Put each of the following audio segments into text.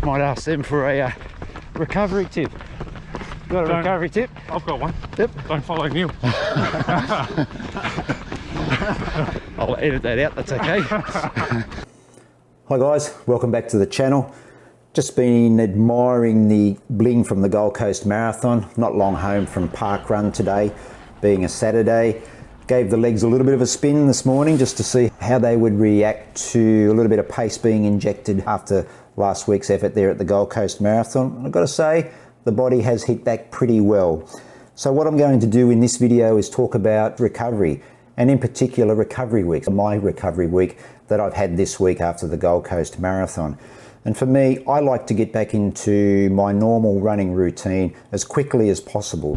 Might ask them for a recovery tip. You got a recovery tip? I've got one. Yep. Don't follow Neil. I'll edit that out, that's okay. Hi guys, welcome back to the channel. Just been admiring the bling from the Gold Coast Marathon. Not long home from parkrun today, being a Saturday. Gave the legs a little bit of a spin this morning just to see how they would react to a little bit of pace being injected after last week's effort there at the Gold Coast Marathon. And I've got to say, the body has hit back pretty well. So what I'm going to do in this video is talk about recovery, and in particular recovery weeks, my recovery week that I've had this week after the Gold Coast Marathon. And for me, I like to get back into my normal running routine as quickly as possible.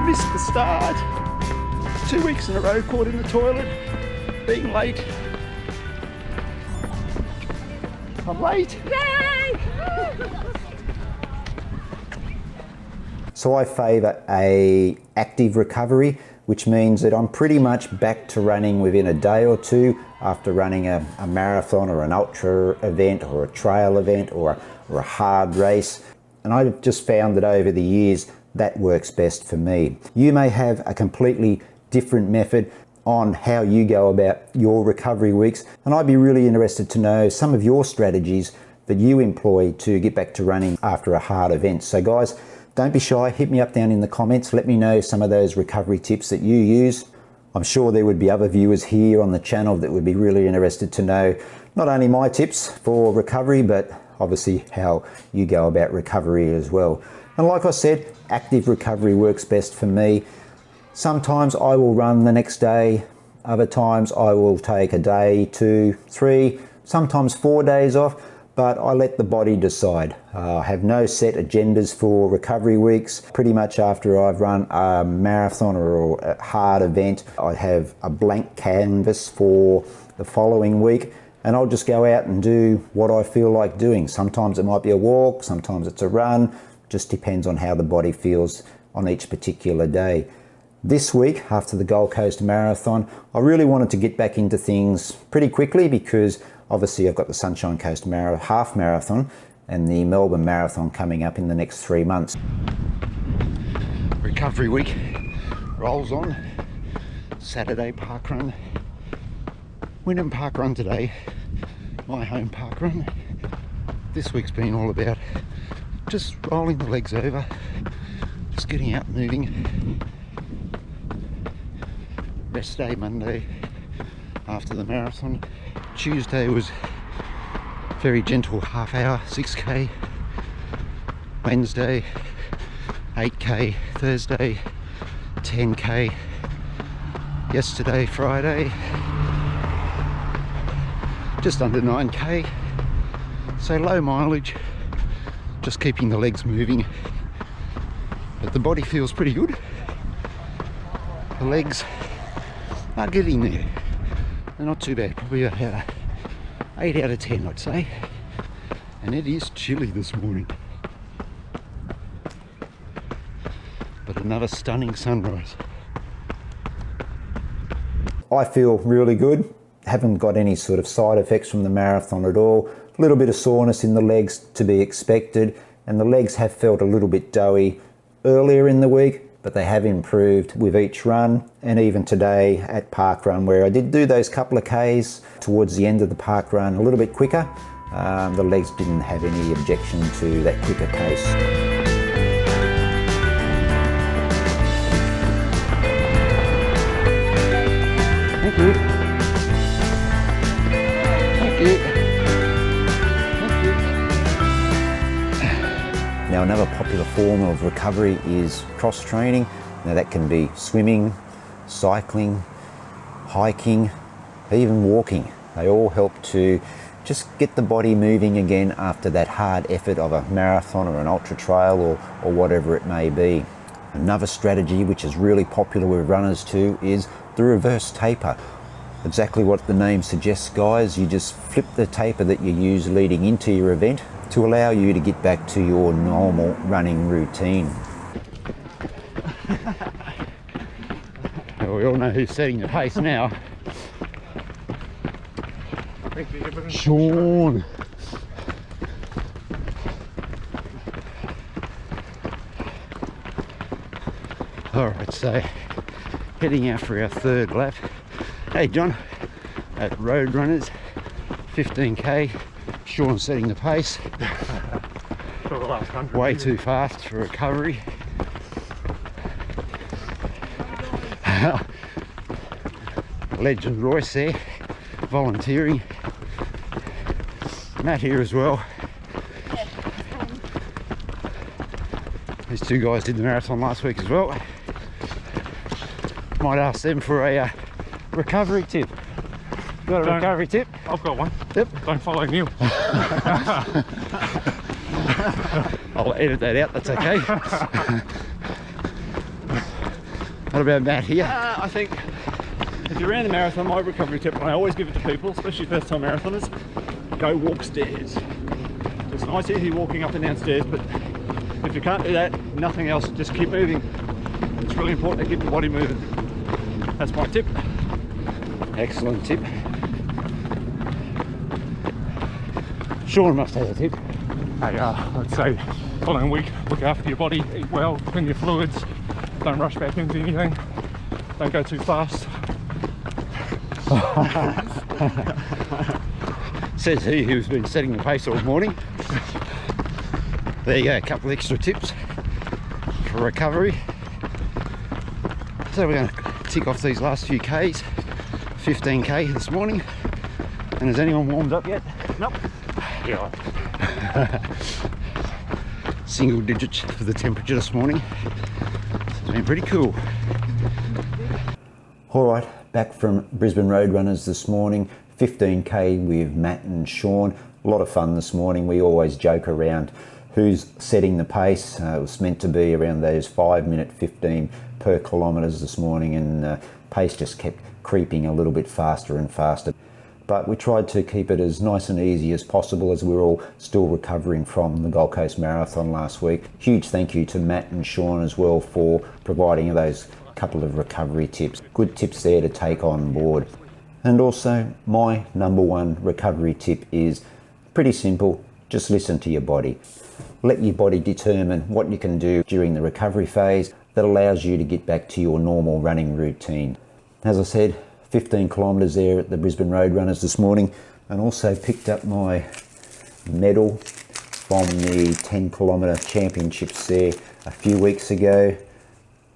Missed the start. 2 weeks in a row caught in the toilet, being late. I'm late. Yay! So I favour a active recovery, which means that I'm pretty much back to running within a day or two after running a marathon or an ultra event or a trail event or a hard race. And I've just found that over the years that works best for me. You may have a completely different method on how you go about your recovery weeks, and I'd be really interested to know some of your strategies that you employ to get back to running after a hard event. So guys, don't be shy, hit me up down in the comments, let me know some of those recovery tips that you use. I'm sure there would be other viewers here on the channel that would be really interested to know not only my tips for recovery, but obviously how you go about recovery as well. And like I said, active recovery works best for me. Sometimes I will run the next day, other times I will take a day, 2, 3, sometimes 4 days off, but I let the body decide. I have no set agendas for recovery weeks. Pretty much after I've run a marathon or a hard event, I have a blank canvas for the following week, and I'll just go out and do what I feel like doing. Sometimes it might be a walk, sometimes it's a run, just depends on how the body feels on each particular day. This week, after the Gold Coast Marathon, I really wanted to get back into things pretty quickly because obviously I've got the Sunshine Coast half marathon and the Melbourne Marathon coming up in the next 3 months. Recovery week rolls on. Saturday parkrun. Wynnum parkrun today, my home parkrun. This week's been all about just rolling the legs over, just getting out and moving. Rest day Monday after the marathon. Tuesday was very gentle, half hour, 6k. Wednesday 8k. Thursday 10k. Yesterday Friday just under 9k. So low mileage, just keeping the legs moving, but the body feels pretty good. The legs are getting there. They're not too bad, probably about 8 out of 10 I'd say. And it is chilly this morning, but another stunning sunrise. I feel really good. Haven't got any sort of side effects from the marathon at all. A little bit of soreness in the legs to be expected, and the legs have felt a little bit doughy earlier in the week, but they have improved with each run, and even today at parkrun where I did do those couple of Ks towards the end of the parkrun a little bit quicker, the legs didn't have any objection to that quicker pace. Thank you. Thank you. Now another popular form of recovery is cross training. Now that can be swimming, cycling, hiking, even walking. They all help to just get the body moving again after that hard effort of a marathon or an ultra trail or whatever it may be. Another strategy which is really popular with runners too is the reverse taper. Exactly what the name suggests, guys. You just flip the taper that you use leading into your event to allow you to get back to your normal running routine. Well, we all know who's setting the pace now. Sean. Alright, so heading out for our third lap. Hey John, at Roadrunners, 15k. Sean setting the pace. For the last 100 Way meters. too fast for recovery. Legend Royce there, volunteering. Matt here as well. These two guys did the marathon last week as well. Might ask them for a recovery tip. Got a recovery tip? I've got one. Yep. Don't follow Neil. I'll edit that out, that's okay. What about Matt here? I think if you ran the marathon, my recovery tip, and I always give it to people, especially first time marathoners, go walk stairs. It's nice easy walking up and down stairs, but if you can't do that, nothing else, just keep moving. It's really important to keep the body moving. That's my tip. Excellent tip. Sean must have a tip. Hey, I'd say following week, look after your body, eat well, clean your fluids, don't rush back into anything, don't go too fast. Says he who's been setting the pace all morning. There you go, a couple extra tips for recovery. So we're going to tick off these last few Ks. 15k this morning. And has anyone warmed up yet? Nope. Yeah. Single digits for the temperature this morning. It's been pretty cool. Alright, back from Brisbane Roadrunners this morning. 15k with Matt and Sean. A lot of fun this morning. We always joke around who's setting the pace. It was meant to be around those 5-minute 15 per kilometres this morning, and pace just kept creeping a little bit faster and faster. But we tried to keep it as nice and easy as possible as we're all still recovering from the Gold Coast Marathon last week. Huge thank you to Matt and Sean as well for providing those couple of recovery tips. Good tips there to take on board. And also, my #1 recovery tip is pretty simple. Just listen to your body. Let your body determine what you can do during the recovery phase that allows you to get back to your normal running routine. As I said, 15 kilometres there at the Brisbane Roadrunners this morning, and also picked up my medal from the 10 kilometre championships there a few weeks ago.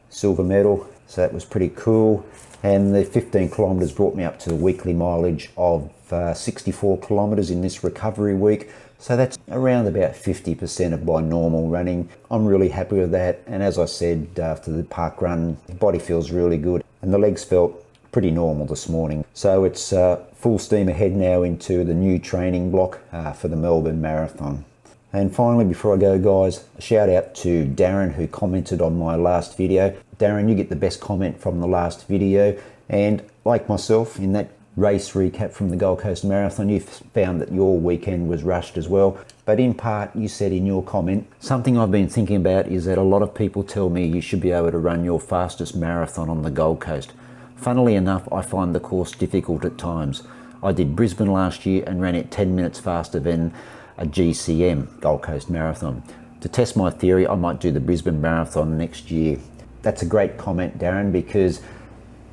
Silver medal, so that was pretty cool. And the 15 kilometres brought me up to the weekly mileage of 64 kilometres in this recovery week. So that's around about 50% of my normal running. I'm really happy with that. And as I said, after the park run, the body feels really good. And the legs felt pretty normal this morning. So it's full steam ahead now into the new training block for the Melbourne Marathon. And finally, before I go, guys, a shout out to Darren, who commented on my last video. Darren, you get the best comment from the last video. And like myself, in that race recap from the Gold Coast Marathon, you found that your weekend was rushed as well. But in part, you said in your comment, something I've been thinking about is that a lot of people tell me you should be able to run your fastest marathon on the Gold Coast. Funnily enough, I find the course difficult at times. I did Brisbane last year and ran it 10 minutes faster than a GCM, Gold Coast Marathon. To test my theory, I might do the Brisbane Marathon next year. That's a great comment, Darren, because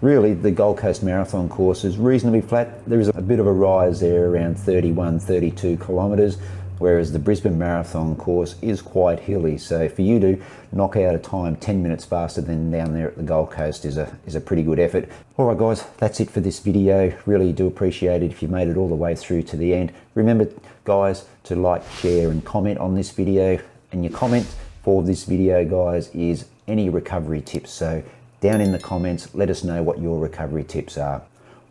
really the Gold Coast Marathon course is reasonably flat. There is a bit of a rise there around 31, 32 kilometres, whereas the Brisbane Marathon course is quite hilly. So for you to knock out a time 10 minutes faster than down there at the Gold Coast is a pretty good effort. All right, guys, that's it for this video. Really do appreciate it if you made it all the way through to the end. Remember, guys, to like, share and comment on this video. And your comment for this video, guys, is any recovery tips. So down in the comments, let us know what your recovery tips are.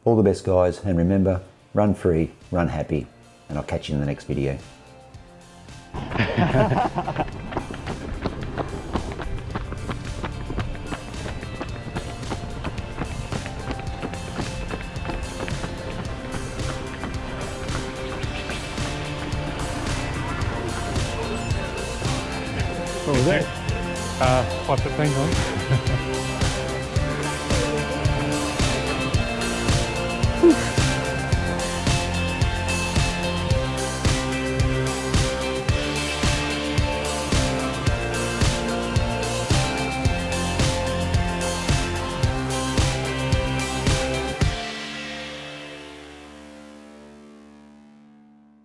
All the best, guys, and remember, run free, run happy, and I'll catch you in the next video. What was that? 5:15, I think.